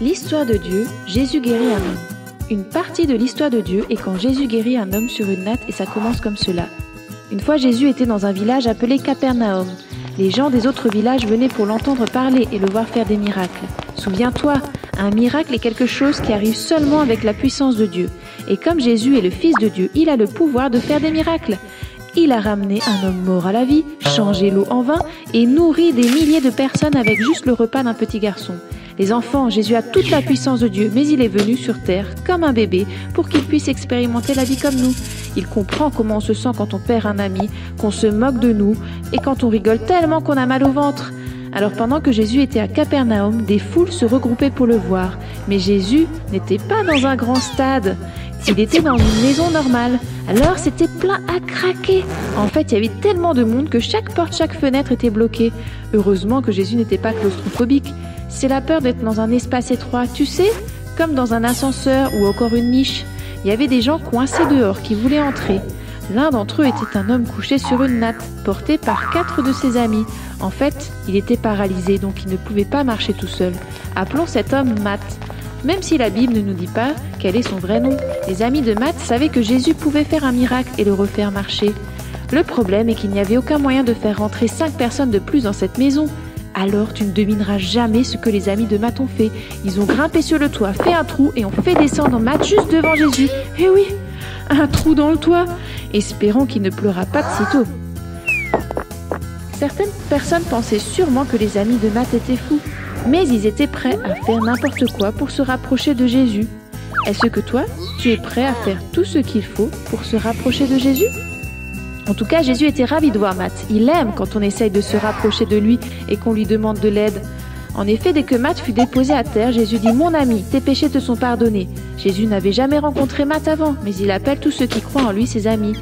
L'histoire de Dieu, Jésus guérit un homme. Une partie de l'histoire de Dieu est quand Jésus guérit un homme sur une natte et ça commence comme cela. Une fois Jésus était dans un village appelé Capernaum. Les gens des autres villages venaient pour l'entendre parler et le voir faire des miracles. Souviens-toi, un miracle est quelque chose qui arrive seulement avec la puissance de Dieu. Et comme Jésus est le Fils de Dieu, il a le pouvoir de faire des miracles. Il a ramené un homme mort à la vie, changé l'eau en vin et nourri des milliers de personnes avec juste le repas d'un petit garçon. Les enfants, Jésus a toute la puissance de Dieu, mais il est venu sur terre comme un bébé pour qu'il puisse expérimenter la vie comme nous. Il comprend comment on se sent quand on perd un ami, qu'on se moque de nous et quand on rigole tellement qu'on a mal au ventre. Alors pendant que Jésus était à Capernaum, des foules se regroupaient pour le voir. Mais Jésus n'était pas dans un grand stade. Il était dans une maison normale. Alors c'était plein à craquer. En fait, il y avait tellement de monde que chaque porte, chaque fenêtre était bloquée. Heureusement que Jésus n'était pas claustrophobique. C'est la peur d'être dans un espace étroit, tu sais, comme dans un ascenseur ou encore une niche. Il y avait des gens coincés dehors qui voulaient entrer. L'un d'entre eux était un homme couché sur une natte, porté par 4 de ses amis. En fait, il était paralysé, donc il ne pouvait pas marcher tout seul. Appelons cet homme Matt. Même si la Bible ne nous dit pas quel est son vrai nom, les amis de Matt savaient que Jésus pouvait faire un miracle et le refaire marcher. Le problème est qu'il n'y avait aucun moyen de faire rentrer 5 personnes de plus dans cette maison. Alors tu ne devineras jamais ce que les amis de Matt ont fait. Ils ont grimpé sur le toit, fait un trou et ont fait descendre Matt juste devant Jésus. Eh oui, un trou dans le toit, espérons qu'il ne pleura pas de sitôt. Certaines personnes pensaient sûrement que les amis de Matt étaient fous, mais ils étaient prêts à faire n'importe quoi pour se rapprocher de Jésus. Est-ce que toi, tu es prêt à faire tout ce qu'il faut pour se rapprocher de Jésus ? En tout cas, Jésus était ravi de voir Matt. Il aime quand on essaye de se rapprocher de lui et qu'on lui demande de l'aide. En effet, dès que Matt fut déposé à terre, Jésus dit « Mon ami, tes péchés te sont pardonnés ». Jésus n'avait jamais rencontré Matt avant, mais il appelle tous ceux qui croient en lui ses amis.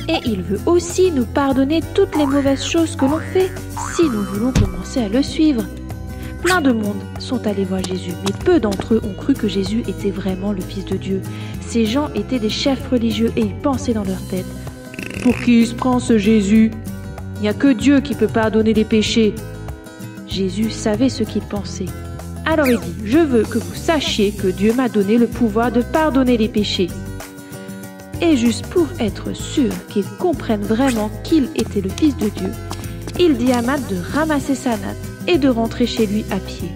Et il veut aussi nous pardonner toutes les mauvaises choses que l'on fait, si nous voulons commencer à le suivre. Plein de monde sont allés voir Jésus, mais peu d'entre eux ont cru que Jésus était vraiment le Fils de Dieu. Ces gens étaient des chefs religieux et ils pensaient dans leur tête « Pour qui il se prend ce Jésus ? Il n'y a que Dieu qui peut pardonner les péchés. » Jésus savait ce qu'il pensait. Alors il dit « Je veux que vous sachiez que Dieu m'a donné le pouvoir de pardonner les péchés. » Et juste pour être sûr qu'il comprenne vraiment qu'il était le Fils de Dieu, il dit à Matt de ramasser sa natte et de rentrer chez lui à pied.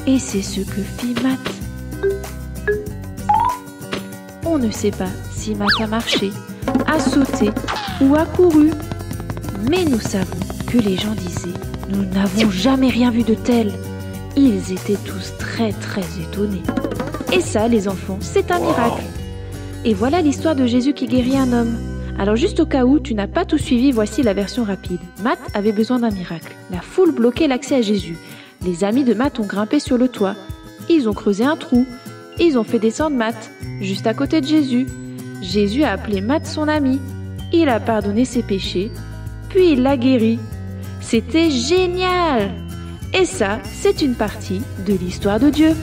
Et c'est ce que fit Matt. On ne sait pas si Matt a marché, a sauté ou a couru, mais nous savons que les gens disaient « Nous n'avons jamais rien vu de tel ». Ils étaient tous très étonnés. Et ça, les enfants, c'est un miracle. Et voilà l'histoire de Jésus qui guérit un homme. Alors juste au cas où tu n'as pas tout suivi, voici la version rapide. Matt avait besoin d'un miracle. La foule bloquait l'accès à Jésus. Les amis de Matt ont grimpé sur le toit. Ils ont creusé un trou. Ils ont fait descendre Matt, juste à côté de Jésus. Jésus a appelé Matt son ami. Il a pardonné ses péchés, puis il l'a guéri. C'était génial! Et ça, c'est une partie de l'histoire de Dieu.